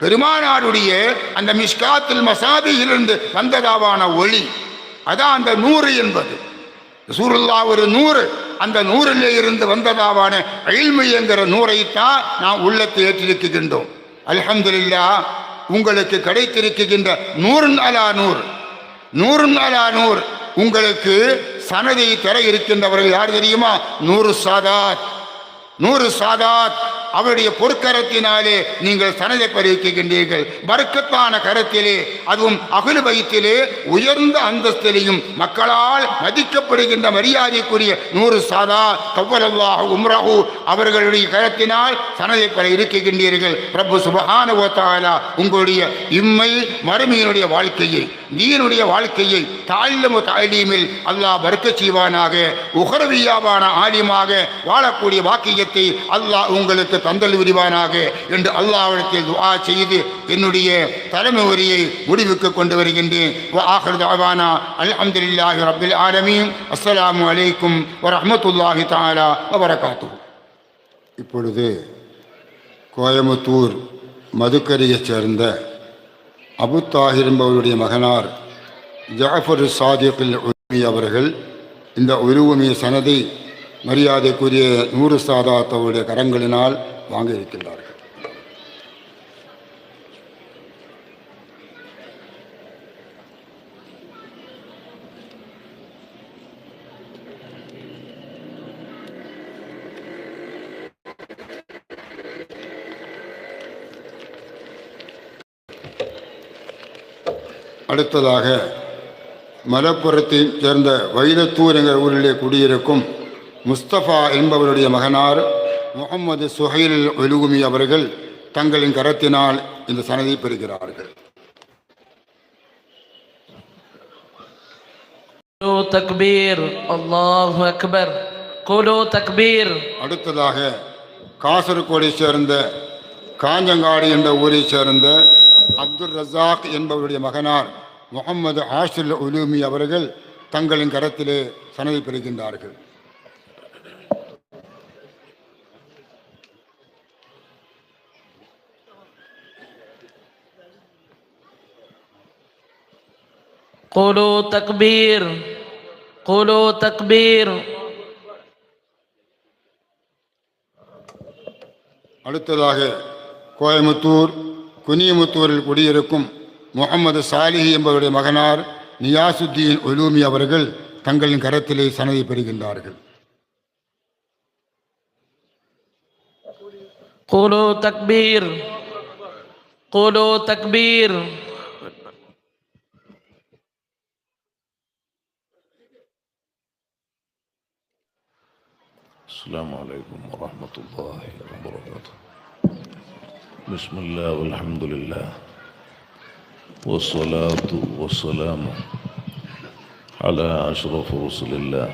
பெருமானாருடைய அந்த மிஷ்காத்துல் மசாபியிலிருந்து வந்ததாவான ஒளி, அதான் அந்த நூறு என்பது. ரசூலுல்லாஹ் ஒரு நூறு, அந்த நூறிலே இருந்து வந்ததாவான இல்மு என்கிற நூறைத்தான் நாம் உள்ளத்தை ஏற்றிருக்கின்றோம். அல்ஹம்துலில்லாஹ், உங்களுக்கு கிடைத்திருக்கின்ற நூறுன் அலா நூறு, நூறுன் அலா நூறு. உங்களுக்கு சனதை தர இருக்கின்றவர்கள் யார் தெரியுமா? நூறு சாதாத், நூறு சாதாத். அவருடைய பொற்கரத்தினாலே நீங்கள் சனதை பறிக்கின்றீர்கள். பரக்கத்தான கரத்திலே, அதுவும் அஹ்லு பைத்திலே உயர்ந்த அந்தஸ்திலையும் மக்களால் மதிக்கப்படுகின்ற மரியாதைக்குரிய நூறு சாதா கவ்வலல்லாஹு உம்ரஹு அவர்களுடைய கரத்தினால் சனதை பெற இருக்கின்றீர்கள். ரப்பு சுப்ஹானஹு வ தஆலா உங்களுடைய இம்மை மறுமையினுடைய வாழ்க்கையை, தீனுடைய வாழ்க்கையை தாழ்லமு தாலீமில் அல்லாஹ் பரக்கத் செய்வானாக. உஹ்ரவியாவான ஆலிமாக வாழக்கூடிய வாக்கியத்தை அல்லாஹ் உங்களுக்கு தந்தல் விரிவானாக என்று அல்லாஹ்விடத்தில் துஆ செய்து என்னுடைய தலைமை உரையை முடிவுக்கு கொண்டு வருகின்றேன். ஆகிரு தஅவானா அல்ஹம்துலில்லாஹி ரப்பில் ஆலமீன். அஸ்ஸலாமு அலைக்கும் வரஹ்மத்துல்லாஹி தஆலா வபரகாத்துஹு. இப்பொழுது கோயமுத்தூர் மதுக்கரையைச் சேர்ந்த அபு தாஹிர் என்பவருடைய மகனார் ஜாஃபர் சாதிக் உலூமி அவர்கள் இந்த உலூமி சனதை மரியாதைக்குரிய நூறு சாதாத் அவருடைய கரங்களினால் வாங்க இருக்கின்றார்கள். அடுத்ததாக மலப்புரத்தைச் சேர்ந்த வைரத்தூர் என்ற ஊரிலே குடியிருக்கும் முஸ்தபா என்பவருடைய மகனார் முகமது சுஹைல் உலூமி அவர்கள் தங்களின் கரத்தினால் இந்த சனதை பெறுகிறார்கள். தக்பீர், அல்லாஹு அக்பர், குலு தக்பீர். அடுத்ததாக காசர்கோடை சேர்ந்த காஞ்சங்காடு என்ற ஊரைச் சேர்ந்த அப்துல் ரஸாக் என்பவருடைய மகனார் முகமது ஆஷில் உலூமி அவர்கள் தங்களின் கரத்திலே சனதை பெறுகின்றார்கள். குலு தக்பீர், குலு தக்பீர். அடுத்ததாக கோயமுத்தூர் குனியமுத்தூரில் குடியிருக்கும் முகமது சாலிஹி என்பவருடைய மகனார் நியாசுத்தீன் உலூமி அவர்கள் தங்களின் கரத்திலே சனதை பெறுகின்றார்கள். குலு தக்பீர், குலு தக்பீர். السلام عليكم ورحمة الله وبركاته. بسم الله والحمد لله والصلاة والسلام على أشرف رسل الله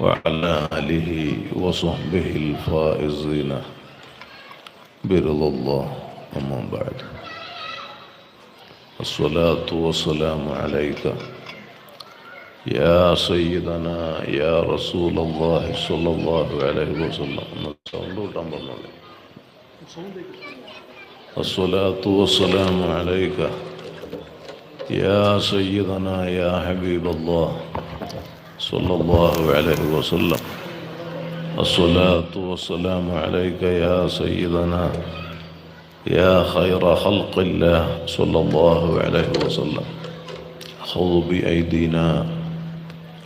وعلى آله وصحبه الفائزين برضا الله. أما بعد، الصلاة والسلام عليك يا سيدنا يا رسول الله صلى الله عليه وسلم. الصلاة والسلام عليك يا سيدنا يا حبيب الله صلى الله عليه وسلم. الصلاة والسلام عليك يا سيدنا يا خير خلق الله صلى الله عليه وسلم. خذ بأيدينا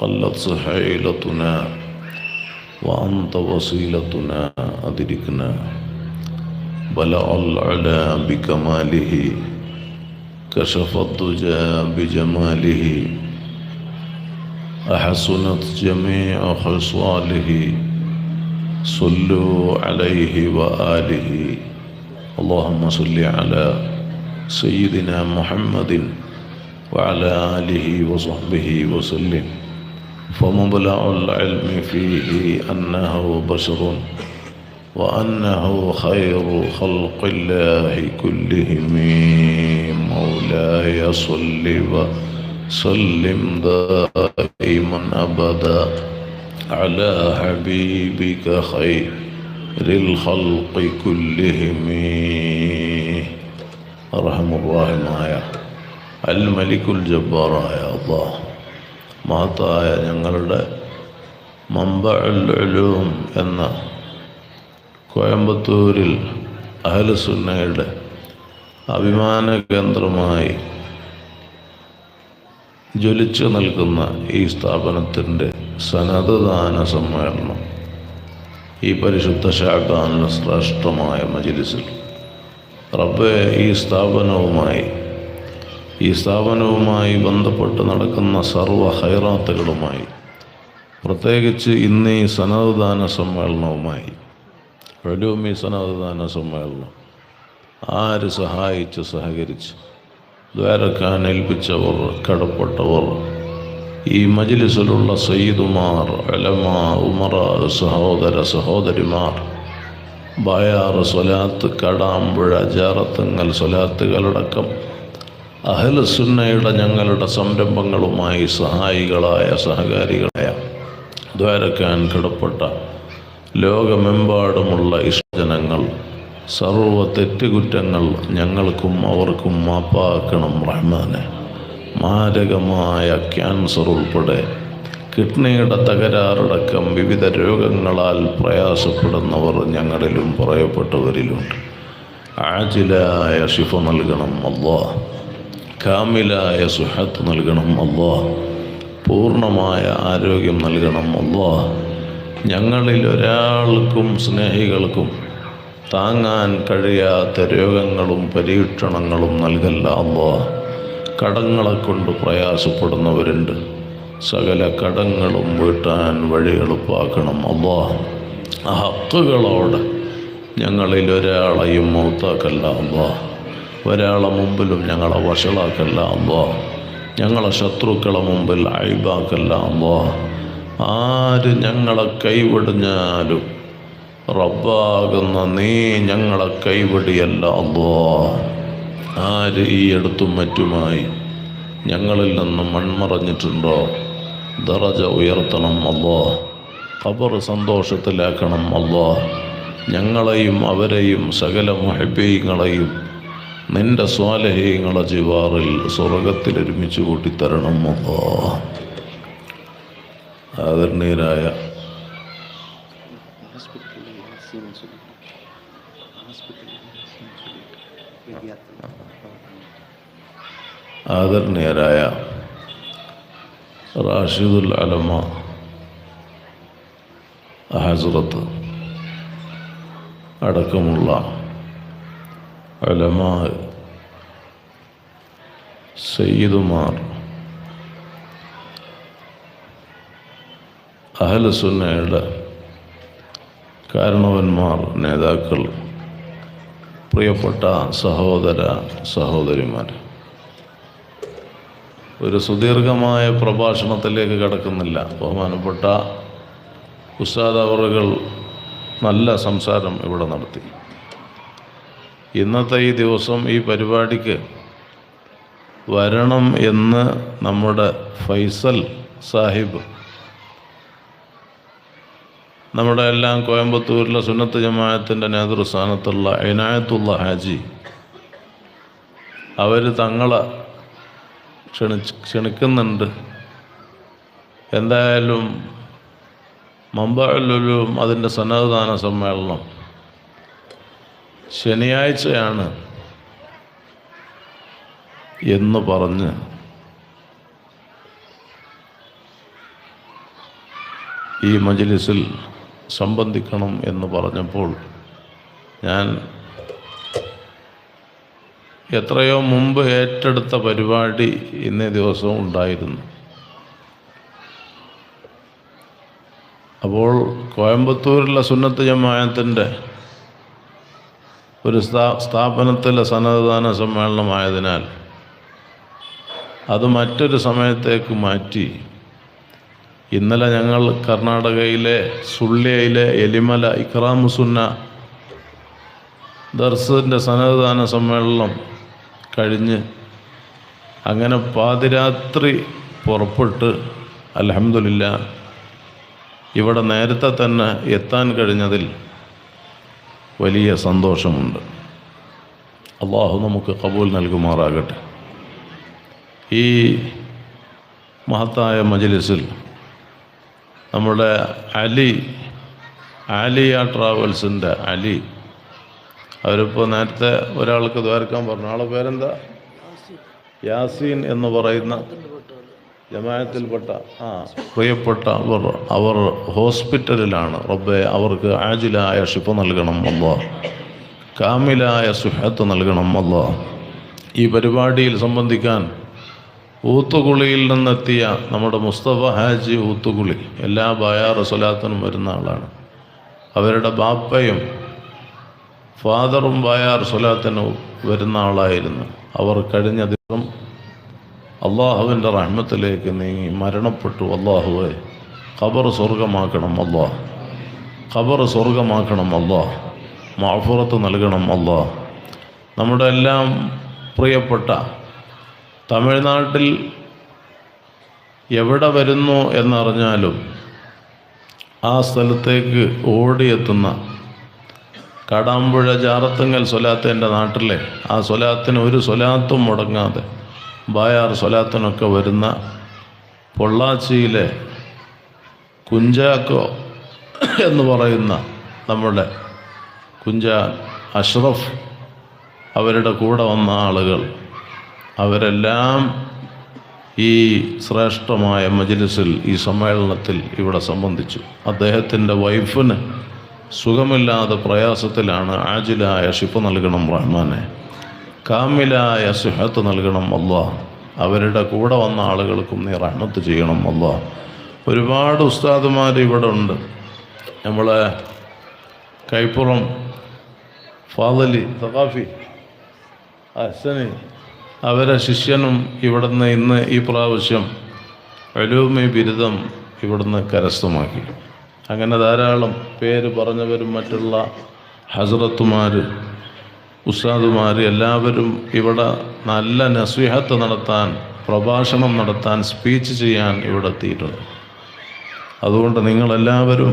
قلت سحيلتنا وأنت وسيلتنا أدركنا. بلغ العلا بكماله كشف الدجى بجماله أحسنت جميع خصاله صلوا عليه وآله. اللهم صل على سيدنا محمد وعلى آله وصحبه وسلم. فمبلغ العلم فيه أنه بشر وأنه خير خلق الله كلهم. مولاي صل وسلم دائما أبدا على حبيبك خير الخلق كلهم. അൽ മലിക്കുൽ ജബ്ബാറായ അല്ലാഹ്, മഹത്തായ ഞങ്ങളുടെ മംബഉൽ ഉലൂം എന്ന കോയമ്പത്തൂരിൽ അഹ്ലുസുന്നയുടെ അഭിമാന കേന്ദ്രമായി ജ്വലിച്ചു നിൽക്കുന്ന ഈ സ്ഥാപനത്തിൻ്റെ സനദ് ദാന സമ്മേളനം ഈ പരിശുദ്ധ ശഅബാനിലെ ശ്രേഷ്ഠമായ മജ്ലിസിൽ റബ്ബേ ഈ സ്ഥാപനവുമായി ബന്ധപ്പെട്ട് നടക്കുന്ന സർവ്വ ഹൈറാത്തുകളുമായി, പ്രത്യേകിച്ച് ഇന്ന് ഈ സനദ് ദാന സമ്മേളനവുമായി, ഉലൂമി സനദ് ദാന സമ്മേളനം ആര് സഹായിച്ച് സഹകരിച്ച് ദ്വാരക്കാൻ ഏൽപ്പിച്ചവർ, കടപ്പെട്ടവർ, ഈ മജ്ലിസിലുള്ള സയ്യിദുമാർ, ഉലമാ, ഉമറ, സഹോദര സഹോദരിമാർ, ബായാർ, സ്വലാത്ത്, കടാമ്പുഴ, ജാറത്തുങ്ങൽ സ്വലാത്തുകളടക്കം അഹ്ലുസുന്നയുടെ ഞങ്ങളുടെ സംരംഭങ്ങളുമായി സഹായികളായ, സഹകാരികളായ, ദ്വാരക്കാൻ കടപ്പെട്ട ലോകമെമ്പാടുമുള്ള ഇഷ്ടജനങ്ങൾ, സർവ്വ തെറ്റുകുറ്റങ്ങൾ ഞങ്ങൾക്കും അവർക്കും മാപ്പാക്കണം റഹ്മാനെ. മാരകമായ ക്യാൻസർ ഉൾപ്പെടെ കിഡ്നിയുടെ തകരാറടക്കം വിവിധ രോഗങ്ങളാൽ പ്രയാസപ്പെടുന്നവർ ഞങ്ങളിലും പറയപ്പെട്ടവരിലുണ്ട്. ആജിലായ ശിഫ നൽകണം അല്ലാഹ്, കാമിലായ സുഹത്ത് നൽകണം അല്ലാഹ്, പൂർണ്ണമായ ആരോഗ്യം നൽകണം അല്ലാഹ്. ഞങ്ങളിൽ ഒരാൾക്കും സ്നേഹികൾക്കും താങ്ങാൻ കഴിയാത്ത രോഗങ്ങളും പരീക്ഷണങ്ങളും നൽകല്ല അല്ലാഹ്. കടങ്ങളെ കൊണ്ട് പ്രയാസപ്പെടുന്നവരുണ്ട്, സകല കടങ്ങളും വീട്ടാൻ വഴി എളുപ്പാക്കണം അല്ലാഹ്. ഹക്കുകളോട് ഞങ്ങളിൽ ഒരാളെയും മൗത്താക്കല്ല അല്ലാഹ്. ഒരാളെ മുമ്പിലും ഞങ്ങളെ വഷളാക്കല്ല അല്ലാഹ്. ഞങ്ങളെ ശത്രുക്കളെ മുമ്പിൽ അയ്ബാക്കല്ല അല്ലാഹ്. ആര് ഞങ്ങളെ കൈവിടിഞ്ഞാലും റബ്ബാകുന്ന നീ ഞങ്ങളെ കൈവിടിയല്ല അല്ലാഹ്. ആര് ഈ അടുത്തും മറ്റുമായി ഞങ്ങളിൽ നിന്ന് മൺമറഞ്ഞിട്ടുണ്ടോ ദറജ ഉയർത്തണം അല്ലാഹ്. ഖബർ സന്തോഷത്തിലാക്കണം അല്ലാഹ്. ഞങ്ങളെയും അവരെയും സകല മുഹബ്ബീങ്ങളെയും നിന്റെ സ്വാലിഹീങ്ങളെ ജിവാറിൽ സ്വർഗത്തിൽ ഒരുമിച്ച് കൂട്ടിത്തരണം അല്ലാഹ്. ആദരണീയരായ റാഷിദുൽ അലമ ഹസ്രത്ത് അടക്കമുള്ള ഉലമാ, സയ്യിദുമാർ, അഹ്ലുസുന്നയുടെ കാരണവന്മാർ, നേതാക്കൾ, പ്രിയപ്പെട്ട സഹോദര സഹോദരിമാർ, ഒരു സുദീർഘമായ പ്രഭാഷണത്തിലേക്ക് കടക്കുന്നില്ല. ബഹുമാനപ്പെട്ട ഉസ്താദ് അവറുകൾ നല്ല സംസാരം ഇവിടെ നടത്തി. ഇന്നത്തെ ഈ ദിവസം ഈ പരിപാടിക്ക് വരണം എന്ന് നമ്മുടെ ഫൈസൽ സാഹിബ്, നമ്മുടെ എല്ലാം കോയമ്പത്തൂരിലെ സുന്നത്ത് ജമാഅത്തിൻ്റെ നേതൃസ്ഥാനത്തുള്ള ഇനായത്തുള്ള ഹാജി, അവർ തങ്ങളെ ക്ഷണിക്കുന്നുണ്ട്. എന്തായാലും മംബഉൽ ഉലൂം അതിൻ്റെ സനദ് ദാന സമ്മേളനം ശനിയാഴ്ചയാണ് എന്ന് പറഞ്ഞ് ഈ മജ്ലിസിൽ സംബന്ധിക്കണം എന്ന് പറഞ്ഞപ്പോൾ ഞാൻ എത്രയോ മുമ്പ് ഏറ്റെടുത്ത പരിപാടി ഇന്നേ ദിവസം ഉണ്ടായിരുന്നു. അപ്പോൾ കോയമ്പത്തൂരിലെ സുന്നത്ത് ജമാഅത്തിൻ്റെ ഒരു സ്ഥാപനത്തിലെ സനദ് ദാന സമ്മേളനമായതിനാൽ അത് മറ്റൊരു സമയത്തേക്ക് മാറ്റി ഇന്നലെ ഞങ്ങൾ കർണാടകയിലെ സുള്ളിയയിലെ എലിമല ഇക്റാമുസുന്ന ദർസിൻ്റെ സനദ് ദാന സമ്മേളനം കഴിഞ്ഞ് അങ്ങനെ പാതിരാത്രി പുറപ്പെട്ട് അൽഹംദുലില്ലാ ഇവിടെ നേരത്തെ തന്നെ എത്താൻ കഴിഞ്ഞതിൽ വലിയ സന്തോഷമുണ്ട്. അള്ളാഹു നമുക്ക് ഖബൂൽ നൽകുമാറാകട്ടെ. ഈ മഹത്തായ മജ്ലിസിൽ നമ്മുടെ ആലിയ ട്രാവൽസിൻ്റെ അലി, അവരിപ്പോൾ നേരത്തെ ഒരാൾക്ക് ദ്വാരക്കാൻ പറഞ്ഞു. ആളെ പേരെന്താ? യാസീൻ എന്ന് പറയുന്ന ജമാഅത്തിൽപ്പെട്ട പ്രിയപ്പെട്ട അവർ ഹോസ്പിറ്റലിലാണ്. റബ്ബേ, അവർക്ക് ആജിലായ ഷിഫ നൽകണം അല്ലാഹ്, കാമിലായ സുഹത്ത് നൽകണം അല്ലാഹ്. ഈ പരിപാടിയിൽ സംബന്ധിക്കാൻ ഊത്തുകുളിയിൽ നിന്നെത്തിയ നമ്മുടെ മുസ്തഫ ഹാജി ഊത്തുകുളി എല്ലാ ബയാർ സ്വലാത്തിനും വരുന്ന ആളാണ്. അവരുടെ ബാപ്പയും ഫാദറും ബയാർ സ്വലാത്തിന് വരുന്ന ആളായിരുന്നു. അവർ കഴിഞ്ഞ ദിവസം അള്ളാഹുവിൻ്റെ റഹ്മത്തിലേക്ക് നീങ്ങി മരണപ്പെട്ടു. അള്ളാഹുവെ, ഖബർ സ്വർഗമാക്കണം അല്ലാഹ്, ഖബർ സ്വർഗമാക്കണം അല്ലാഹ്, മഅഫുറത്ത് നൽകണം അല്ലാഹ്. നമ്മുടെ എല്ലാം പ്രിയപ്പെട്ട തമിഴ്നാട്ടിൽ എവിടെ വരുന്നു എന്നറിഞ്ഞാലും ആ സ്ഥലത്തേക്ക് ഓടിയെത്തുന്ന കാടാമ്പുഴ ജാറത്തുങ്കൽ സ്വലാത്ത്, എൻ്റെ നാട്ടിലെ ആ സ്വലാത്തിന് ഒരു സ്വലാത്തും മുടങ്ങാതെ ബായാർ സ്വലാത്തിനൊക്കെ വരുന്ന പൊള്ളാച്ചിയിലെ കുഞ്ചാക്കോ എന്ന് പറയുന്ന നമ്മുടെ കുഞ്ചാൻ അഷ്റഫ്, അവരുടെ കൂടെ വന്ന ആളുകൾ, അവരെല്ലാം ഈ ശ്രേഷ്ഠമായ മജ്ലിസിൽ, ഈ സമ്മേളനത്തിൽ ഇവിടെ സംബന്ധിച്ചു. അദ്ദേഹത്തിൻ്റെ വൈഫിന് സുഖമില്ലാതെ പ്രയാസത്തിലാണ്. ആജിലായ ഷിഫ നൽകണം റഹ്മാനെ, കാമിലായ സുഹത്ത് നൽകണം അല്ലാഹ്. അവരുടെ കൂടെ വന്ന ആളുകൾക്കും നീ റഹ്മത്ത് ചെയ്യണം അല്ലാഹ്. ഒരുപാട് ഉസ്താദുമാർ ഇവിടെ ഉണ്ട്. നമ്മളെ കൈപ്പുറം ഫാദലി സഖാഫി ഹസനി, അവരെ ശിഷ്യനും ഇവിടുന്ന് ഇന്ന് ഈ പ്രാവശ്യം ഉലൂമി ബിരുദം ഇവിടുന്ന് കരസ്ഥമാക്കി. അങ്ങനെ ധാരാളം പേര് പറഞ്ഞവരും മറ്റുള്ള ഹസ്രത്തുമാർ, ഉസ്താദുമാർ എല്ലാവരും ഇവിടെ നല്ല നസീഹത്ത് നടത്താൻ, പ്രഭാഷണം നടത്താൻ, സ്പീച്ച് ചെയ്യാൻ ഇവിടെ എത്തിയിട്ടുണ്ട്. അതുകൊണ്ട് നിങ്ങളെല്ലാവരും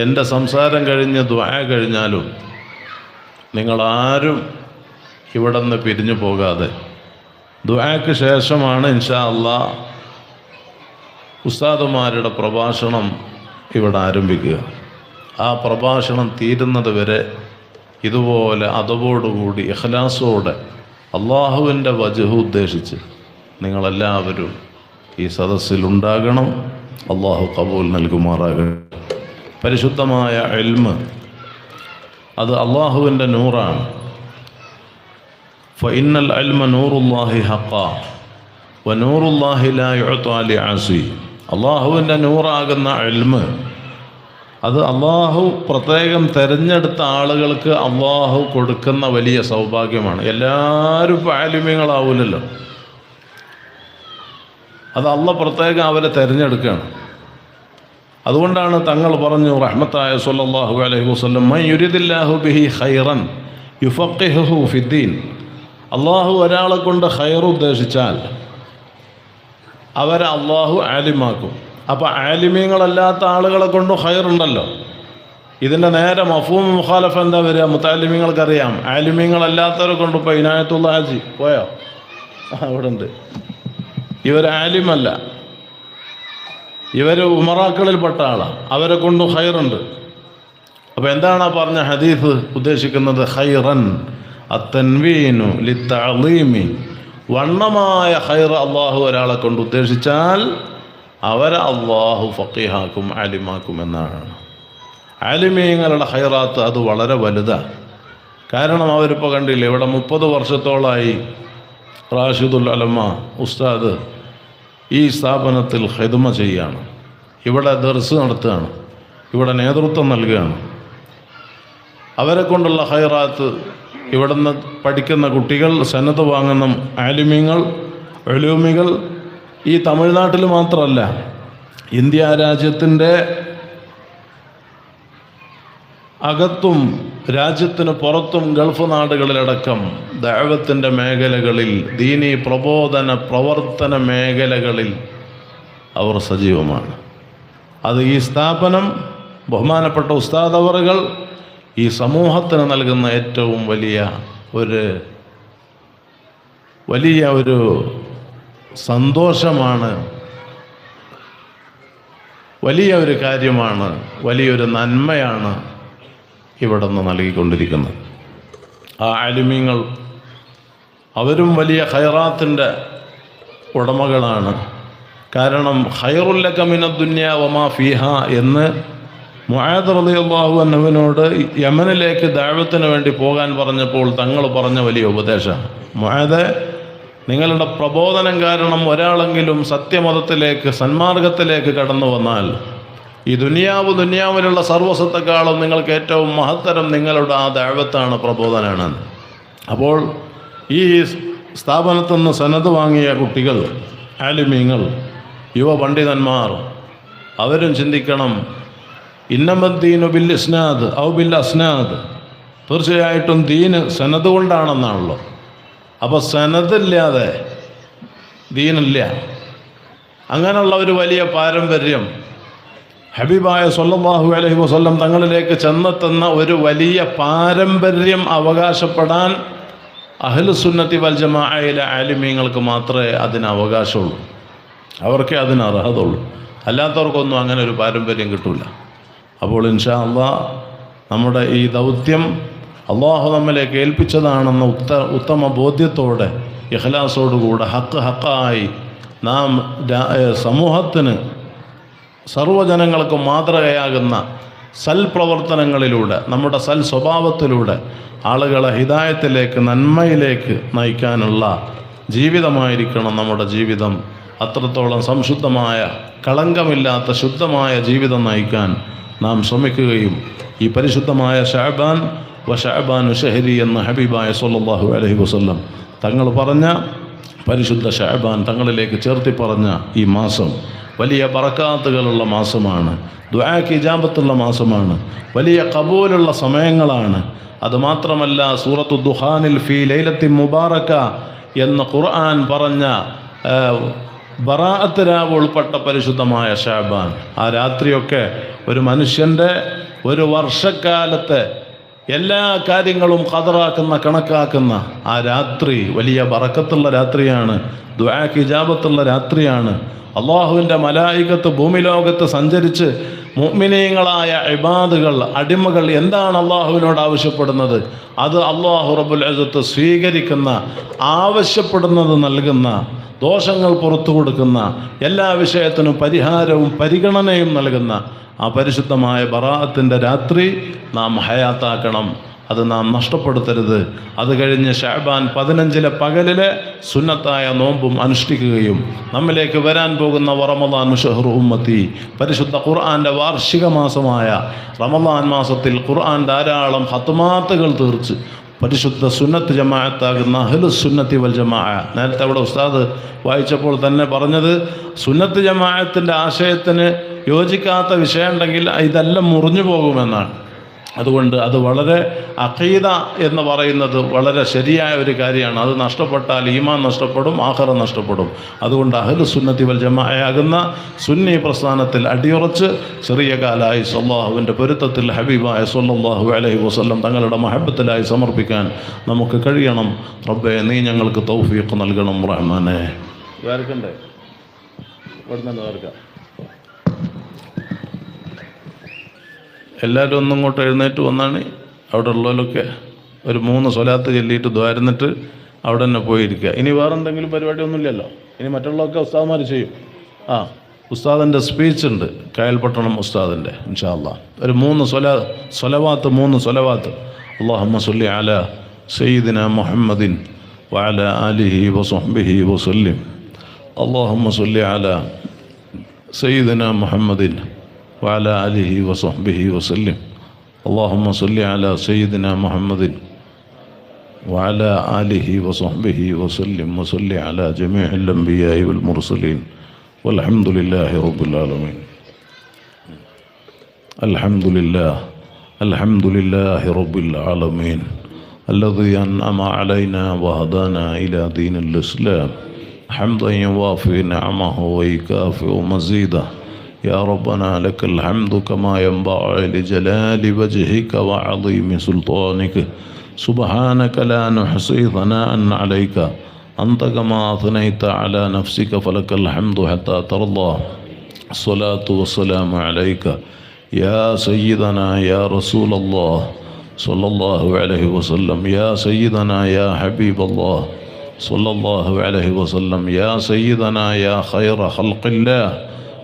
എൻ്റെ സംസാരം കഴിഞ്ഞ് ദുആ കഴിഞ്ഞാലും നിങ്ങളാരും ഇവിടെ നിന്ന് പിരിഞ്ഞു പോകാതെ ദുആക്ക് ശേഷമാണ് ഇൻഷാ അല്ലാഹ് ഉസ്താദുമാരുടെ പ്രഭാഷണം ഇവിടെ ആരംഭിക്കുക. ആ പ്രഭാഷണം തീരുന്നത് വരെ ഇതുപോലെ അതവോടുകൂടി ഇഖ്ലാസോടെ അള്ളാഹുവിൻ്റെ വജ്ഹ് ഉദ്ദേശിച്ച് നിങ്ങളെല്ലാവരും ഈ സദസ്സിലുണ്ടാകണം. അള്ളാഹു ഖബൂൽ നൽകുമാറാകട്ടെ. പരിശുദ്ധമായ ഇൽമ് അത് അള്ളാഹുവിൻ്റെ നൂറാണ്. ഫഇന്നൽ ഇൽമ നൂറുല്ലാഹി ഹഖാ വനൂറുല്ലാഹി ലാ യുഅ്താ ലിആസി. അള്ളാഹുവിൻ്റെ നൂറാകുന്ന ഇൽമ് അത് അള്ളാഹു പ്രത്യേകം തിരഞ്ഞെടുത്ത ആളുകൾക്ക് അള്ളാഹു കൊടുക്കുന്ന വലിയ സൗഭാഗ്യമാണ്. എല്ലാവരും ഇപ്പോൾ ആലിമ്യങ്ങളാവില്ലല്ലോ. അത് അള്ളാഹ് പ്രത്യേകം അവരെ തിരഞ്ഞെടുക്കുകയാണ്. അതുകൊണ്ടാണ് തങ്ങൾ പറഞ്ഞു റഹ്മത്തായ സ്വല്ലല്ലാഹു അലൈഹി വസല്ലം, മൻ യുരിദില്ലാഹു ബിഹി ഖൈറൻ യുഫഖിഹുഹു ഫിദ്ദീൻ. അള്ളാഹു ഒരാളെ കൊണ്ട് ഖൈർ ഉദ്ദേശിച്ചാൽ അവരെ അള്ളാഹു ആലിമാക്കും. അപ്പോൾ ആലിമീങ്ങളല്ലാത്ത ആളുകളെ കൊണ്ട് ഖൈറുണ്ടല്ലോ. ഇതിൻ്റെ നേരെ മഫ്ഹൂം മുഖാലഫ എന്താ വരിക? മുത്താലിമീങ്ങൾക്കറിയാം. ആലിമീങ്ങളല്ലാത്തവരെ കൊണ്ട് ഇപ്പോൾ ഇനായത്തുള്ള ഹാജി പോയോ? അവിടെ ഉണ്ട്. ഇവർ ആലിമല്ല, ഇവർ ഉമറാക്കളിൽപ്പെട്ട ആളാണ്. അവരെ കൊണ്ട് ഖൈറുണ്ട്. അപ്പോൾ എന്താണ് പറഞ്ഞ ഹദീസ് ഉദ്ദേശിക്കുന്നത്? ഖൈറൻ അത്തൻവീനു ലിത്തഅളീമി. വണ്ണമായ ഖൈർ അള്ളാഹു ഒരാളെ കൊണ്ട് ഉദ്ദേശിച്ചാൽ അവരെ അള്ളാഹു ഫഖീഹാക്കും, ആലിമാക്കും എന്നാണ്. ആലിമീങ്ങളുടെ ഖൈറാത്ത് അത് വളരെ വലുതാണ്. കാരണം അവരിപ്പോൾ കണ്ടില്ലേ, ഇവിടെ 30 വർഷത്തോളമായി റാഷിദുൽ അലമ ഉസ്താദ് ഈ സ്ഥാപനത്തിൽ ഖിദ്മ ചെയ്യുകയാണ്. ഇവിടെ ദർസ് നടത്തുകയാണ്, ഇവിടെ നേതൃത്വം നൽകുകയാണ്. അവരെ കൊണ്ടുള്ള ഖൈറാത്ത്, ഇവിടുന്ന് പഠിക്കുന്ന കുട്ടികൾ, സനത് വാങ്ങുന്ന ആലിമീങ്ങൾ, ഉലൂമികൾ ഈ തമിഴ്നാട്ടിൽ മാത്രമല്ല, ഇന്ത്യ രാജ്യത്തിൻ്റെ അകത്തും രാജ്യത്തിന് പുറത്തും ഗൾഫ് നാടുകളിലടക്കം ദഅവത്തിൻ്റെ മേഖലകളിൽ, ദീനീ പ്രബോധന പ്രവർത്തന മേഖലകളിൽ അവർ സജീവമാണ്. അത് ഈ സ്ഥാപനം, ബഹുമാനപ്പെട്ട ഉസ്താദ് അവറുകൾ ഈ സമൂഹത്തിന് നൽകുന്ന ഏറ്റവും വലിയ ഒരു സന്തോഷമാണ്, വലിയ ഒരു കാര്യമാണ്, വലിയൊരു നന്മയാണ് ഇവിടെ നിന്ന് നൽകിക്കൊണ്ടിരിക്കുന്നത്. ആ ആലിമീങ്ങൾ അവരും വലിയ ഖൈറാത്തിൻ്റെ ഉടമകളാണ്. കാരണം ഖൈറുല്ലക മിനദ് ദുനിയ വമാ ഫീഹ എന്ന് മുആദ് റളിയല്ലാഹു അൻഹുവിനോട് യമനിലേക്ക് ദഅവത്തിന് വേണ്ടി പോകാൻ പറഞ്ഞപ്പോൾ തങ്ങൾ പറഞ്ഞ വലിയ ഉപദേശം, മുആദേ, നിങ്ങളുടെ പ്രബോധനം കാരണം ഒരാളെങ്കിലും സത്യമതത്തിലേക്ക് സന്മാർഗത്തിലേക്ക് കടന്നു വന്നാൽ ഈ ദുനിയാവിലുള്ള സർവ്വസത്തെക്കാളും നിങ്ങൾക്ക് ഏറ്റവും മഹത്തരം നിങ്ങളുടെ ആ ദഅവത്താണ്, പ്രബോധനമാണ്. അപ്പോൾ ഈ സ്ഥാപനത്തിൽ നിന്ന് സനദ് വാങ്ങിയ കുട്ടികൾ, ആലിമീങ്ങൾ, യുവ പണ്ഡിതന്മാർ അവരും ചിന്തിക്കണം, ഇന്നമദ്ദീനു ബിൽ ഇസ്നാദ് ഔ ബിൽ അസ്നാദ്, തീർച്ചയായിട്ടും ദീന് സനദ് കൊണ്ടാണെന്നാണല്ലോ. അപ്പോൾ സനദില്ലാതെ ദീനില്ല. അങ്ങനെയുള്ള ഒരു വലിയ പാരമ്പര്യം ഹബീബായ സ്വല്ലല്ലാഹു അലൈഹി വസല്ലം തങ്ങളിലേക്ക് ചെന്നെത്തുന്ന ഒരു വലിയ പാരമ്പര്യം അവകാശപ്പെടാൻ അഹ്ലുസുന്നത്തി വൽ ജമാഅയിലെ ആലിമീങ്ങൾക്ക് മാത്രമേ അതിന് അവകാശമുള്ളൂ, അവർക്കേ അതിന് അർഹതയുള്ളൂ. അല്ലാത്തവർക്കൊന്നും അങ്ങനെ ഒരു പാരമ്പര്യം കിട്ടില്ല. അപ്പോൾ ഇൻഷാ അല്ലാഹ് നമ്മുടെ ഈ ദൗത്യം അള്ളാഹു നമ്മിലേക്ക് ഏൽപ്പിച്ചതാണെന്ന ഉത്തമ ബോധ്യത്തോടെ ഇഖ്ലാസോടുകൂടെ ഹക്കായി നാം സമൂഹത്തിന് സർവ്വജനങ്ങൾക്കും മാതൃകയാകുന്ന സൽപ്രവർത്തനങ്ങളിലൂടെ, നമ്മുടെ സൽ സ്വഭാവത്തിലൂടെ ആളുകളെ ഹിദായത്തിലേക്ക്, നന്മയിലേക്ക് നയിക്കാനുള്ള ജീവിതമായിരിക്കണം നമ്മുടെ ജീവിതം. അത്രത്തോളം സംശുദ്ധമായ, കളങ്കമില്ലാത്ത ശുദ്ധമായ ജീവിതം നയിക്കാൻ നാം ശ്രമിക്കുകയും ഈ പരിശുദ്ധമായ ശഅബാൻ വ ശഅബാനു ശഹരി എന്ന ഹബീബായ സ്വല്ലല്ലാഹു അലൈഹി വസല്ലം തങ്ങൾ പറഞ്ഞ പരിശുദ്ധ ശഅബാൻ തങ്ങളിലേക്ക് ചേർത്തി പറഞ്ഞ ഈ മാസം വലിയ ബറക്കാത്തുകളുള്ള മാസമാണ്, ദുആക്ക് ഇജാബത്തുള്ള മാസമാണ്, വലിയ ഖബൂലുള്ള സമയങ്ങളാണ്. അതുമാത്രമല്ല, സൂറത്തു ദുഖാനിൽ ഫീ ലൈലത്തിൻ മുബാറക എന്ന് ഖുർആൻ പറഞ്ഞ ബറാഅത്ത് രാവ് ഉൾപ്പെട്ട പരിശുദ്ധമായ ശഅബാൻ, ആ രാത്രിയൊക്കെ ഒരു മനുഷ്യൻ്റെ ഒരു വർഷക്കാലത്തെ എല്ലാ കാര്യങ്ങളും ഖദറാക്കുന്ന, കണക്കാക്കുന്ന ആ രാത്രി വലിയ ബറക്കത്തുള്ള രാത്രിയാണ്, ദുആക്ക് ഇജാബത്തുള്ള രാത്രിയാണ്. അള്ളാഹുവിൻ്റെ മലായികത്ത് ഭൂമി ലോകത്ത് സഞ്ചരിച്ച് മുഅ്മിനീങ്ങളായ ഇബാദുകൾ, അടിമകൾ എന്താണ് അള്ളാഹുവിനോട് ആവശ്യപ്പെടുന്നത് അത് അള്ളാഹു റബ്ബുൽ ഇസ്സത്ത് സ്വീകരിക്കുന്ന, ആവശ്യപ്പെടുന്നത് നൽകുന്ന, ദോഷങ്ങൾ പുറത്തു കൊടുക്കുന്ന, എല്ലാ വിഷയത്തിനും പരിഹാരവും പരിഗണനയും നൽകുന്ന ആ പരിശുദ്ധമായ ബറാഅത്തിൻ്റെ രാത്രി നാം ഹയാത്താക്കണം. അത് നാം നഷ്ടപ്പെടുത്തരുത്. അത് കഴിഞ്ഞ് ശഅബാൻ 15 പകലിലെ സുന്നത്തായ നോമ്പും അനുഷ്ഠിക്കുകയും നമ്മിലേക്ക് വരാൻ പോകുന്ന റമളാൻ ശഹ്റു ഉമ്മത്തി, പരിശുദ്ധ ഖുർആൻ്റെ വാർഷിക മാസമായ റമളാൻ മാസത്തിൽ ഖുർആൻ ധാരാളം ഖത്മാത്തുകൾ തീർച്ച് പരിശുദ്ധ സുന്നത്ത് ജമാഅത്താകുന്ന അഹ്ലുസ് സുന്നത്തി വൽ ജമാഅ, നേരത്തെ അവിടെ ഉസ്താദ് വായിച്ചപ്പോൾ തന്നെ പറഞ്ഞത്, സുന്നത്ത് ജമാഅത്തിൻ്റെ ആശയത്തിന് യോജിക്കാത്ത വിഷയമുണ്ടെങ്കിൽ ഇതെല്ലാം മുറിഞ്ഞു പോകുമെന്നാണ്. അതുകൊണ്ട് അത് വളരെ അഖീദ എന്ന് പറയുന്നത് വളരെ ശരിയായ ഒരു കാര്യമാണ്. അത് നഷ്ടപ്പെട്ടാൽ ഈമാൻ നഷ്ടപ്പെടും, ആഖിറ നഷ്ടപ്പെടും. അതുകൊണ്ട് അഹ്ലുസ് സുന്നത്തി വൽ ജമാഅയാകുന്ന സുന്നി പ്രസ്ഥാനത്തിൽ അടിയുറച്ച് ചെറിയ കാലമായി അല്ലാഹുവിൻ്റെ പൊരുത്തത്തിൽ ഹബീബായ സ്വല്ലല്ലാഹു അലൈഹി വസല്ലം തങ്ങളുടെ മഹബത്തിലായി സമർപ്പിക്കാൻ നമുക്ക് കഴിയണം. റബ്ബേ, നീ ഞങ്ങൾക്ക് തൗഫീഖ് നൽകണം റഹ്മാനേ. വേർക്കണ്ടേ? ഇവിടെ തന്നെ വേർക്കാം. എല്ലാവരും ഒന്നും ഇങ്ങോട്ട് എഴുന്നേറ്റ് വന്നാണ്. അവിടെ ഉള്ളവരൊക്കെ ഒരു 3 സ്വലാത്ത് ചൊല്ലിയിട്ട് ദ്വാരുന്നിട്ട് അവിടെ തന്നെ പോയിരിക്കുക. ഇനി വേറെ എന്തെങ്കിലും പരിപാടിയൊന്നുമില്ലല്ലോ. ഇനി മറ്റുള്ളതൊക്കെ ഉസ്താദ്മാർ ചെയ്യും. ഉസ്താദിൻ്റെ സ്പീച്ച് ഉണ്ട്, കായൽപട്ടണം ഉസ്താദിൻ്റെ, ഇൻഷാ അല്ലാഹ്. ഒരു 3 സ്വലവാത്ത്. അല്ലാഹുമ്മ സ്വല്ലി അലാ സയ്യിദിന മുഹമ്മദിൻ വഅലാ ആലിഹി വസഹ്ബിഹി വസല്ലിം. അല്ലാഹുമ്മ സ്വല്ലി അലാ സയ്യിദിന മുഹമ്മദിൻ وعلى آله وصحبه وسلم. اللهم صل على سيدنا محمد وعلى آله وصحبه وسلم وصل على جميع الأنبياء والمرسلين والحمد لله رب العالمين. الحمد لله رب العالمين الذي أنعم علينا وهدانا إلى دين الإسلام حمدا يوافي نعمه ويكافئ مزيده. يا ربنا لك الحمد كما ينبغي لجلال وجهك وعظيم سلطانك. سبحانك لا نحصي ثناء عليك أنت كما أثنيت على نفسك فلك الحمد حتى ترضى. الصلاة والسلام عليك يا سيدنا يا رسول الله صلى الله عليه وسلم، يا سيدنا يا حبيب الله صلى الله عليه وسلم، يا سيدنا يا خير خلق الله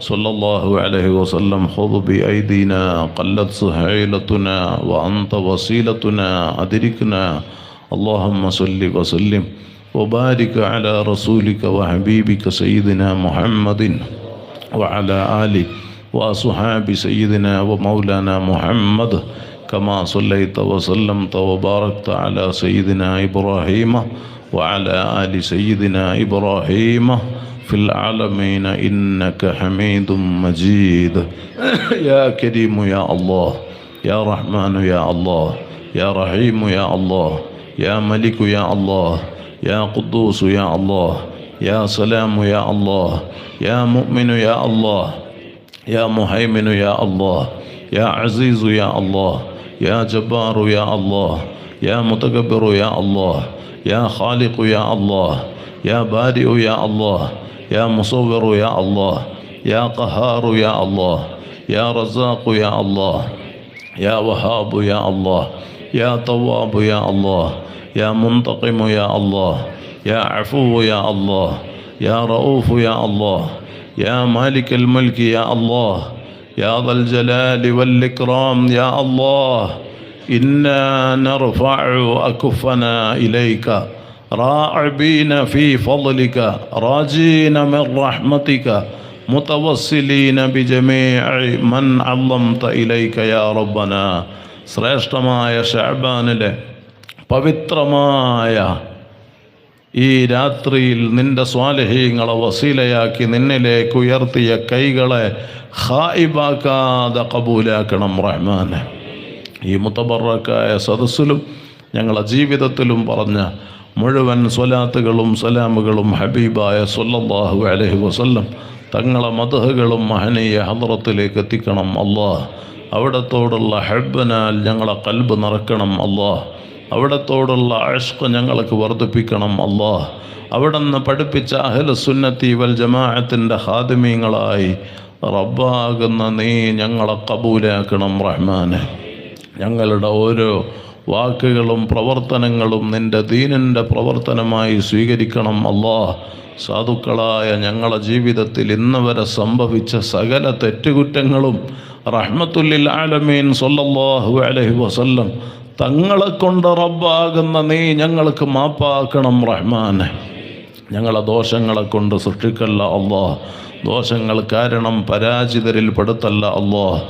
صلى الله عليه وسلم. خذ بأيدينا قلت سهيلتنا وأنت وسيلتنا أدركنا. اللهم صل وسلم وبارك على رسولك وحبيبك سيدنا محمد وعلى آله وأصحاب سيدنا ومولانا محمد كما صليت وسلمت وباركت على سيدنا إبراهيم وعلى آل سيدنا إبراهيم في العالمين إنك حميد مجيد. يا كريم يا الله، يا رحمن يا الله، يا رحيم يا الله، يا ملك يا الله، يا قدوس يا الله، يا سلام يا الله، يا مؤمن يا الله، يا مهيمن يا الله، يا عزيز يا الله، يا جبار يا الله، يا متكبر يا الله، يا خالق يا الله، يا بارئ يا الله، يا مصور يا الله، يا قهار يا الله، يا رزاق يا الله، يا وهاب يا الله، يا تواب يا الله، يا منتقم يا الله، يا عفو يا الله، يا رؤوف يا الله، يا مالك الملك يا الله، يا ذا الجلال والإكرام يا الله. إنا نرفع أكفنا إليك راعبين في فضلك راجين من رحمتك متوسلين بجميع من علمت إليك يا ربنا. ശ്രേഷ്ഠമായ ശഅബാനിലെ പവിത്രമായ ഈ രാത്രിയിൽ നിന്റെ സ്വാലിഹീങ്ങളെ വസീലയാക്കി നിന്നിലേക്ക് ഉയർത്തിയ കൈകളെ ഖായിബാക്കാതെ കബൂലാക്കണം റഹ്മാനെ. ഈ മുതബറക്കായ സദസ്സിലും ഞങ്ങളെ ജീവിതത്തിലും പറഞ്ഞ മുഴുവൻ സ്വലാത്തുകളും സലാമുകളും ഹബീബായ സ്വല്ലല്ലാഹു അലൈഹി വസല്ലം തങ്ങളെ മദ്ഹുകളും മഹനീയ ഹദ്റത്തിലേക്ക് എത്തിക്കണം അല്ലാഹ്. അവിടത്തോടുള്ള ഹബ്ബനാൽ ഞങ്ങളെ ഖൽബ് നിറക്കണം അല്ലാഹ്. അവിടത്തോടുള്ള ഇഷ്ഖ് ഞങ്ങൾക്ക് വർദ്ധിപ്പിക്കണം അല്ലാഹ്. അവിടുന്ന് പഠിപ്പിച്ച അഹ്ലു സുന്നത്തി വൽ ജമാഅത്തിൻ്റെ ഖാദിമീങ്ങളായി റബ്ബാകുന്ന നീ ഞങ്ങളെ കബൂലാക്കണം റഹ്മാനെ. ഞങ്ങളുടെ ഓരോ വാക്കുകളും പ്രവർത്തനങ്ങളും നിൻ്റെ ദീനിൻ്റെ പ്രവർത്തനമായി സ്വീകരിക്കണം അല്ലാഹ്. സാധുക്കളായ ഞങ്ങളുടെ ജീവിതത്തിൽ ഇന്ന് വരെ സംഭവിച്ച സകല തെറ്റുകുറ്റങ്ങളും റഹ്മത്തുല്ലിൽ ആലമീൻ സ്വല്ലല്ലാഹു അലൈഹി വസല്ലം തങ്ങളെ കൊണ്ട് റബ്ബാകുന്ന നീ ഞങ്ങൾക്ക് മാപ്പാക്കണം റഹ്മാനെ. ഞങ്ങളെ ദോഷങ്ങളെ കൊണ്ട് സൃഷ്ടിക്കല്ല അല്ലാഹ്. ദോഷങ്ങൾ കാരണം പരാജിതരിൽ പെടുത്തല്ല അല്ലാഹ്.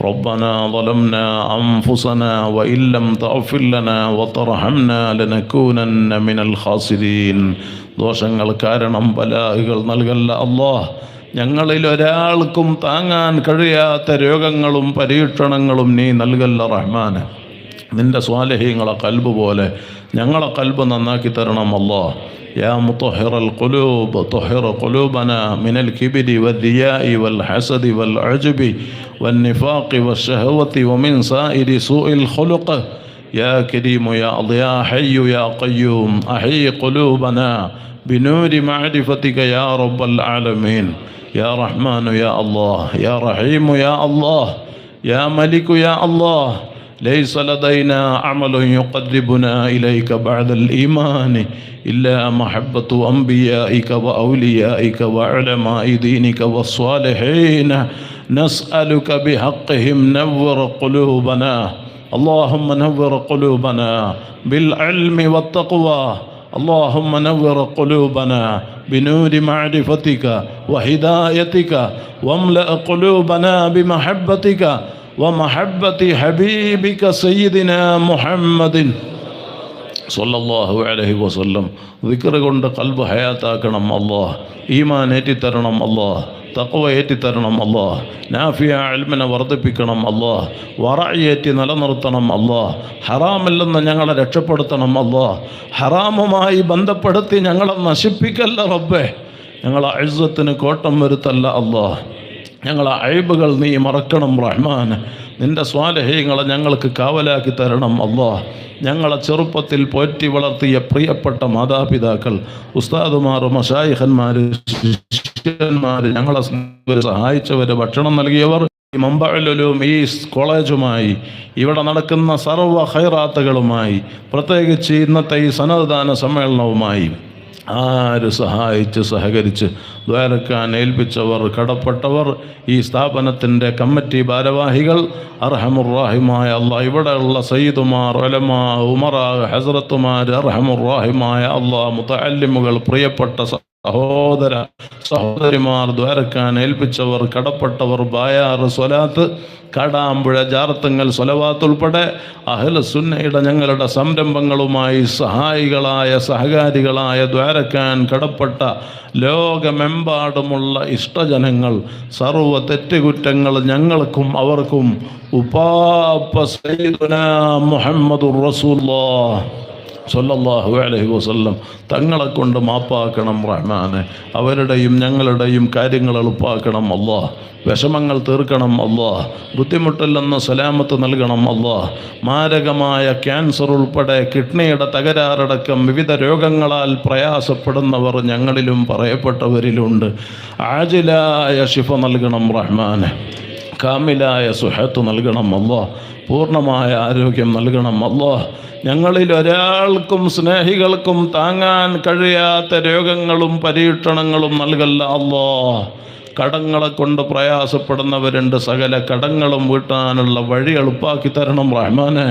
റബ്ബനാ ളലംനാ അൻഫുസനാ വഇൻ ലം തഗ്ഫിർ ലനാ വതർഹംനാ ലനകൂനന്ന മിനൽ ഖാസിരീൻ. ദോഷങ്ങൾ കാരണം ബലാഹുകൾ നൽകല്ല അല്ലാഹ്. ഞങ്ങളിൽ ഒരാൾക്കും താങ്ങാൻ കഴിയാത്ത രോഗങ്ങളും പരീക്ഷണങ്ങളും നീ നൽകല്ല റഹ്മാനെ. നിൻ്റെ സ്വാലിഹീങ്ങളെ ഖൽബ് പോലെ ഞങ്ങളെ ഖൽബ് നന്നാക്കി തരണം അല്ലാഹ്. يا مطهر القلوب طهر قلوبنا من الكبر والرياء والحسد والعجب والنفاق والشهوة ومن سائر سوء الخلق. يا كريم يا الله يا حي يا قيوم أحيي قلوبنا بنور معرفتك يا رب العالمين. يا رحمن يا الله، يا رحيم يا الله، يا ملك يا الله. ليس لدينا عمل يقربنا إليك بعد الإيمان إلا محبة أنبيائك وأوليائك وعلماء دينك والصالحين. نسألك بحقهم نور قلوبنا. اللهم نور قلوبنا بالعلم والتقوى. اللهم نور قلوبنا بنور معرفتك وهدايتك واملأ قلوبنا بمحبتك ومحبة حبيبك سيدنا محمد സല്ലല്ലാഹു അലൈഹി വസല്ലം. ദിക്ർ കൊണ്ട് ഖൽബ് ഹയാത്താക്കണം അല്ലാഹ്. ഈമാൻ ഏറ്റിത്തരണം അല്ലാഹ്. തഖ്വ ഏറ്റിത്തരണം അല്ലാഹ്. നാഫിയ ഇൽമിനെ വർദ്ധിപ്പിക്കണം അല്ലാഹ്. വറഅയേറ്റി നിലനിർത്തണം അല്ലാഹ്. ഹറാമിൽ നിന്ന് ഞങ്ങളെ രക്ഷപ്പെടുത്തണം അല്ലാഹ്. ഹറാമുമായി ബന്ധപ്പെടുത്തി ഞങ്ങളെ നശിപ്പിക്കല്ല റബ്ബേ. ഞങ്ങളെ ഇസ്സത്തിന് കോട്ടം വരുത്തല്ല അല്ലാഹ്. ഞങ്ങളെ അയ്ബുകൾ നീ മറക്കണം റഹ്മാൻ. നിൻ്റെ സ്വാലിഹീങ്ങളെ ഞങ്ങൾക്ക് കാവലാക്കി തരണം അല്ലാഹ്. ഞങ്ങളെ ചെറുപ്പത്തിൽ പോറ്റി വളർത്തിയ പ്രിയപ്പെട്ട മാതാപിതാക്കൾ, ഉസ്താദുമാർ, മശായിഖന്മാർ, ശിഷ്യന്മാർ, ഞങ്ങളെ സഹായിച്ചവർ, ഭക്ഷണം നൽകിയവർ, മംബഉൽ ഉലൂം ഈ കോളേജുമായി ഇവിടെ നടക്കുന്ന സർവ്വ ഖൈറാത്തുകളുമായി, പ്രത്യേകിച്ച് ഇന്നത്തെ ഈ സന്നദ്ധദാന സമ്മേളനവുമായി ആര് സഹായിച്ച് സഹകരിച്ച് ദ്വാരക്കാൻ ഏൽപ്പിച്ചവർ, കടപ്പെട്ടവർ, ഈ സ്ഥാപനത്തിൻ്റെ കമ്മിറ്റി ഭാരവാഹികൾ, അർഹമുറാഹിമായ അള്ളാഹ്, ഇവിടെയുള്ള സയ്യിദുമാർ, ഉലമാ, ഉമറാ, ഹസ്രത്തുമാർ, അർഹമുറാഹിമായ അള്ളാഹ്, മുതഅല്ലിമുകൾ, പ്രിയപ്പെട്ട സഹോദര സഹോദരിമാർ, ദ്വാരക്കാൻ ഏൽപ്പിച്ചവർ, കടപ്പെട്ടവർ, ബായാർ, സ്വലാത്ത്, കാടാമ്പുഴ, ജാറത്തുങ്ങൽ സ്വലവാത്ത് ഉൾപ്പെടെ അഹ്ലു സുന്നയുടെ ഞങ്ങളുടെ സംരംഭങ്ങളുമായി സഹായികളായ സഹകാരികളായ ദ്വാരക്കാൻ കടപ്പെട്ട ലോകമെമ്പാടുമുള്ള ഇഷ്ടജനങ്ങൾ, സർവ്വ തെറ്റുകുറ്റങ്ങൾ ഞങ്ങൾക്കും അവർക്കും ഉപ്പാപ്പ സയ്യിദുനാ മുഹമ്മദുർ റസൂലുള്ളാഹ് സ്വല്ലല്ലാഹു അലൈഹി വസല്ലം തങ്ങളെ കൊണ്ട് മാപ്പാക്കണം റഹ്മാനെ. അവരുടെയും ഞങ്ങളുടെയും കാര്യങ്ങൾ എളുപ്പാക്കണം അല്ലാഹ്. വിഷമങ്ങൾ തീർക്കണം അല്ലാഹ്. ബുദ്ധിമുട്ടില്ലെന്ന് സലാമത്ത് നൽകണം അല്ലാഹ്. മാരകമായ ക്യാൻസർ ഉൾപ്പെടെ കിഡ്നിയുടെ തകരാറടക്കം വിവിധ രോഗങ്ങളാൽ പ്രയാസപ്പെടുന്നവർ ഞങ്ങളിലും പറയപ്പെട്ടവരിലുണ്ട്. ആജിലായ ശിഫ നൽകണം റഹ്മാനെ. കാമിലായ സുഹത്ത് നൽകണം അല്ലാഹ്. പൂർണ്ണമായ ആരോഗ്യം നൽകണം അല്ലാഹ്. ഞങ്ങളിൽ ഒരാൾക്കും സ്നേഹികൾക്കും താങ്ങാൻ കഴിയാത്ത രോഗങ്ങളും പരീക്ഷണങ്ങളും നൽകല്ല അല്ലാഹ്. കടങ്ങളെ കൊണ്ട് പ്രയാസപ്പെടുന്നവരുണ്ട്. സകല കടങ്ങളും വീട്ടാനുള്ള വഴി എളുപ്പാക്കി തരണം റഹ്മാനെ.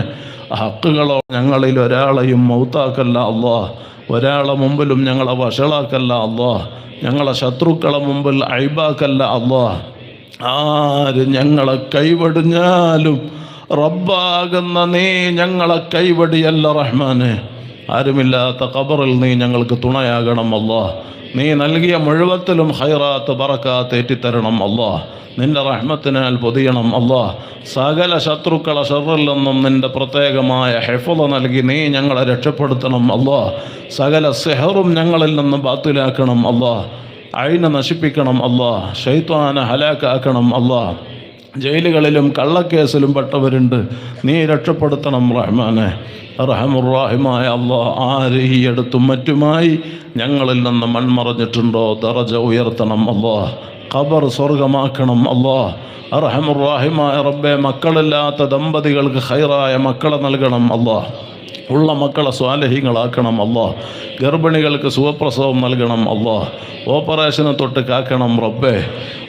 ഹക്കുകളോ ഞങ്ങളിൽ ഒരാളെയും മൗത്താക്കല്ല അല്ലാഹ്. ഒരാളെ മുമ്പിലും ഞങ്ങളെ വഷളാക്കല്ല അല്ലാഹ്. ഞങ്ങളെ ശത്രുക്കളെ മുമ്പിൽ ഐബാക്കല്ല അല്ലാഹ്. ആര് ഞങ്ങളെ കൈവടിഞ്ഞാലും റബ്ബാകുന്ന നീ ഞങ്ങളെ കൈവടിയല്ല റഹ്മാനെ. ആരുമില്ലാത്ത ഖബറിൽ നീ ഞങ്ങൾക്ക് തുണയാകണം അല്ലാഹ്. നീ നൽകിയ മുഴുവത്തിലും ഖൈറാത്ത് ബറക്കാത്ത് ഏറ്റിത്തരണം അല്ലാഹ്. നിൻ്റെ റഹ്മത്തിനാൽ പൊതിയണം അല്ലാഹ്. സകല ശത്രുക്കളെ ഷർറിൽ നിന്നും നിൻ്റെ പ്രത്യേകമായ ഹിഫ്ള് നൽകി നീ ഞങ്ങളെ രക്ഷപ്പെടുത്തണം അല്ലാഹ്. സകല സിഹറും ഞങ്ങളിൽ നിന്ന് ബാത്തിലാക്കണം അല്ലാഹ്. ഐനെ നശിപ്പിക്കണം അല്ലാഹ്. ശൈത്വാനെ ഹലാക്കാക്കണം അല്ലാഹ്. ജയിലുകളിലും കള്ളക്കേസിലും പെട്ടവരുണ്ട്, നീ രക്ഷപ്പെടുത്തണം റഹ്മാനെ. റഹമുറാഹിമായ അല്ലാഹ്, ആര് ഈ അടുത്തും മറ്റുമായി ഞങ്ങളിൽ നിന്ന് മൺമറഞ്ഞിട്ടുണ്ടോ ദറജ ഉയർത്തണം അല്ലാഹ്. ഖബർ സ്വർഗമാക്കണം അല്ലാഹ്. റഹമുറാഹിമായ റബ്ബെ, മക്കളില്ലാത്ത ദമ്പതികൾക്ക് ഖൈറായ മക്കളെ നൽകണം അല്ലാഹ്. ഉള്ള മക്കളെ സ്വാലിഹീങ്ങളാക്കണം അല്ലാഹ്. ഗർഭിണികൾക്ക് സുഖപ്രസവം നൽകണം അല്ലാഹ്. ഓപ്പറേഷനെ തൊട്ട് കാക്കണം റബ്ബേ.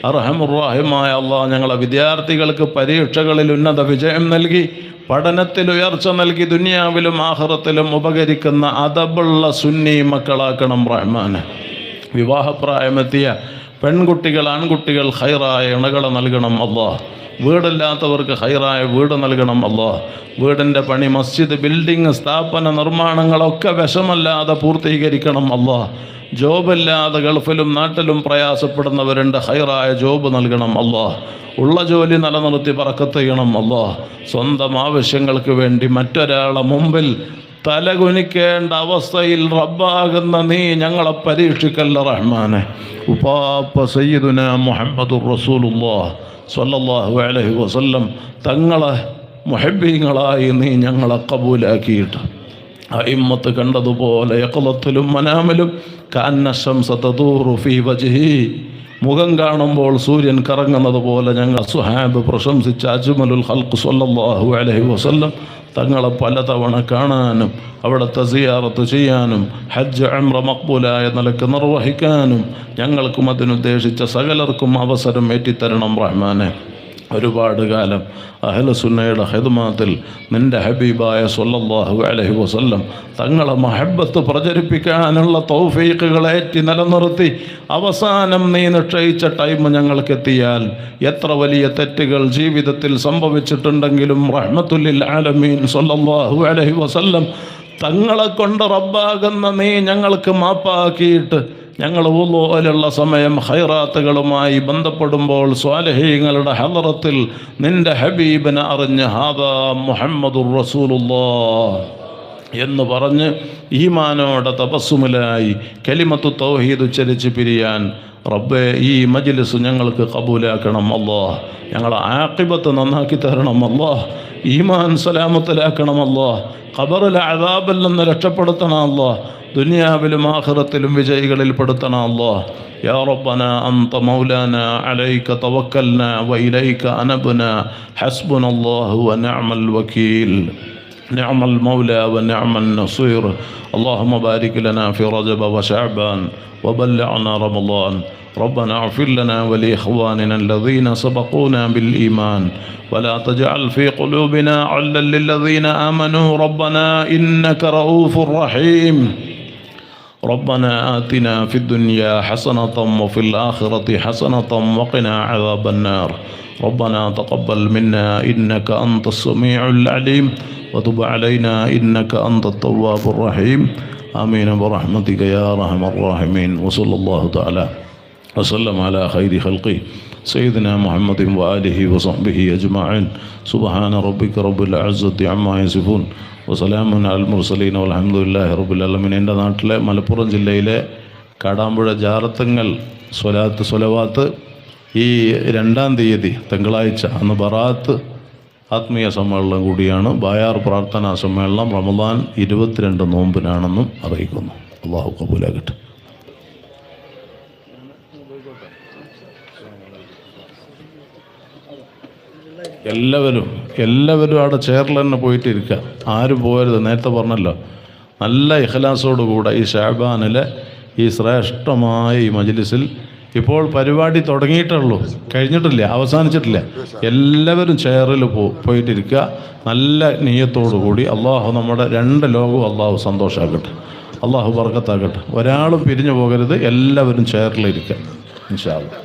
അർഹമുറാഹിമായ അല്ലാഹ്, ഞങ്ങളെ വിദ്യാർത്ഥികൾക്ക് പരീക്ഷകളിൽ ഉന്നത വിജയം നൽകി, പഠനത്തിൽ ഉയർച്ച നൽകി, ദുനിയാവിലും ആഖിറത്തിലും ഉപകരിക്കുന്ന അദബുള്ള സുന്നി മക്കളാക്കണം റഹ്മാനെ. വിവാഹപ്രായമെത്തിയ പെൺകുട്ടികൾ, ആൺകുട്ടികൾ ഖൈറായ ഇണകളെ നൽകണം അല്ലാഹ്. വീടില്ലാത്തവർക്ക് ഖൈറായ വീട് നൽകണം അല്ലാഹ്. വീടിൻ്റെ പണി, മസ്ജിദ്, ബിൽഡിംഗ്, സ്ഥാപന നിർമ്മാണങ്ങളൊക്കെ വിഷമല്ലാതെ പൂർത്തീകരിക്കണം അല്ലാഹ്. ജോബില്ലാതെ ഗൾഫിലും നാട്ടിലും പ്രയാസപ്പെടുന്നവരുണ്ട്, ഖൈറായ ജോബ് നൽകണം അല്ലാഹ്. ഉള്ള ജോലി നിലനിർത്തി ബറക്കത്ത് ചെയ്യണം അല്ലാഹ്. സ്വന്തം ആവശ്യങ്ങൾക്ക് വേണ്ടി മറ്റൊരാളെ മുമ്പിൽ തലകുനിക്കേണ്ട അവസ്ഥയിൽ റബ്ബാകുന്ന നീ ഞങ്ങളെ പരീക്ഷിക്കല്ല റഹ്മാനെ. ഉപ്പാപ്പ സയ്യിദുനാ മുഹമ്മദുർ റസൂലുള്ളാഹ് സ്വല്ലല്ലാഹു അലൈഹി വസല്ലം തങ്ങളെ മുഹബ്ബീങ്ങളായി നീ ഞങ്ങളെ കബൂലാക്കിയിട്ട് അഇമ്മത്ത് കണ്ടതുപോലെ യഖ്ളത്തിലും മനാമിലും കഅന്ന ശംസ തദൂറു ഫീ വജ്ഹി, മുഖം കാണുമ്പോൾ സൂര്യൻ കറങ്ങുന്നത് പോലെ ഞങ്ങൾ സുഹാബ് പ്രശംസിച്ച അജ്മലുൽ ഖൽഖ് സ്വല്ലല്ലാഹു അലൈഹി വസല്ലം തങ്ങളെ പലതവണ കാണാനും അവിടുത്തെ സിയാറത്ത് ചെയ്യാനും ഹജ്ജ് ഉംറ മഖ്ബൂലായ നിലക്ക് നിർവഹിക്കാനും ഞങ്ങൾക്കും അതിനുദ്ദേശിച്ച സകലർക്കും അവസരം ഏറ്റിത്തരണം റഹ്മാനെ. ഒരുപാട് കാലം അഹ്ലു സുന്നയുടെ ഖിദ്മത്തിൽ നിൻ്റെ ഹബീബായ സ്വല്ലല്ലാഹു അലൈഹി വസല്ലം തങ്ങളെ മഹബ്ബത്ത് പ്രചരിപ്പിക്കാനുള്ള തൗഫീഖുകളേറ്റി നിലനിർത്തി അവസാനം നീ നിശ്ചയിച്ച ടൈം ഞങ്ങൾക്കെത്തിയാൽ എത്ര വലിയ തെറ്റുകൾ ജീവിതത്തിൽ സംഭവിച്ചിട്ടുണ്ടെങ്കിലും റഹ്മത്തുല്ലിൽ ആലമീൻ സ്വല്ലല്ലാഹു അലൈഹി വസല്ലം തങ്ങളെ കൊണ്ട് റബ്ബാകുന്ന നീ ഞങ്ങൾക്ക് മാപ്പാക്കിയിട്ട് ഞങ്ങൾ വുളൂഅലുള്ള സമയം ഖൈറാത്തുകളുമായി ബന്ധപ്പെടുമ്പോൾ സ്വാലിഹീങ്ങളുടെ ഹളറത്തിൽ നിൻ്റെ ഹബീബിനെ അറിഞ്ഞ് ഹാദാ മുഹമ്മദുർ റസൂലുള്ളാഹ് എന്ന് പറഞ്ഞ് ഈമാനോടെ തപസ്സുമിലായി കലിമത്തു തൗഹീദ് ഉച്ചരിച്ച് പിരിയാൻ റബ്ബേ ഈ മജ്ലിസ് ഞങ്ങൾക്ക് കബൂലാക്കണം അല്ലാഹ്. ഞങ്ങളെ ആഖിബത്ത് നന്നാക്കി തരണം അല്ലാഹ്. ഈമാൻ സലാമത്തിലാക്കണം അല്ലാഹ്. ഖബറിലെ അദാബിൽ നിന്ന് രക്ഷപ്പെടുത്തണം അല്ലാഹ്. ദുനിയാവിലും ആഖിറത്തിലും വിജയികളിൽ പെടുത്തണം അല്ലാഹ്. യാ റബ്ബനാ അൻത മൗലാനാ അലൈക തവക്കൽനാ വഇലൈക അനബ്നാ ഹസ്ബുനല്ലാഹു വനിഅമൽ വകീൽ. نعم المولى ونعم النصير. اللهم بارك لنا في رجب وشعبان وبلغنا رمضان. ربنا اغفر لنا ولإخواننا الذين سبقونا بالإيمان ولا تجعل في قلوبنا غلا للذين آمنوا ربنا إنك رؤوف رحيم. ربنا آتنا في الدنيا حسنة وفي الآخرة حسنة وقنا عذاب النار. ربنا تقبل منا إنك أنت السميع العليم وتب علينا إنك أنت التواب الرحيم. آمين برحمتك يا أرحم الراحمين. وصلى الله تعالى وسلم على خير خلقه سيدنا محمد وآله وصحبه أجمعين. سبحان ربك رب العزة عما يصفون وسلام على المرسلين والحمد لله رب العالمين. എൻ്റെ നാട്ടിലെ മലപ്പുറം ജില്ലയിലെ കാടാമ്പുഴ ജാറത്തങ്ങൾ സ്വലാവാത്ത് ഈ 2-ാം തീയതി തിങ്കളാഴ്ച അന്ന് ബറാത്ത് ആത്മീയ സമ്മേളനം കൂടിയാണ്. ബായാർ പ്രാർത്ഥനാ സമ്മേളനം റമദാൻ 22 നോമ്പിനാണെന്നും അറിയിക്കുന്നു. അള്ളാഹു കബൂലാകട്ടെ. എല്ലാവരും അവിടെ ചെയറിൽ തന്നെ പോയിട്ട് ഇരിക്കുക. ആരും പോകരുത്. നേരത്തെ പറഞ്ഞല്ലോ, നല്ല ഇഖ്ലാസോടുകൂടെ ഈ ഷാബാനിലെ ഈ ശ്രേഷ്ഠമായ ഈ മജ്ലിസിൽ ഇപ്പോൾ പരിപാടി തുടങ്ങിയിട്ടുള്ളൂ, കഴിഞ്ഞിട്ടില്ല, അവസാനിച്ചിട്ടില്ല. എല്ലാവരും ചെയറിൽ പോയിട്ടിരിക്കുക. നല്ല നിയ്യത്തോടു കൂടി. അള്ളാഹു നമ്മുടെ 2 ലോകവും അള്ളാഹു സന്തോഷമാക്കട്ടെ, അള്ളാഹു ബർക്കത്താക്കട്ടെ. ഒരാളും പിരിഞ്ഞു പോകരുത്. എല്ലാവരും ചെയറിലിരിക്കുക ഇൻഷാ അല്ലാഹ്.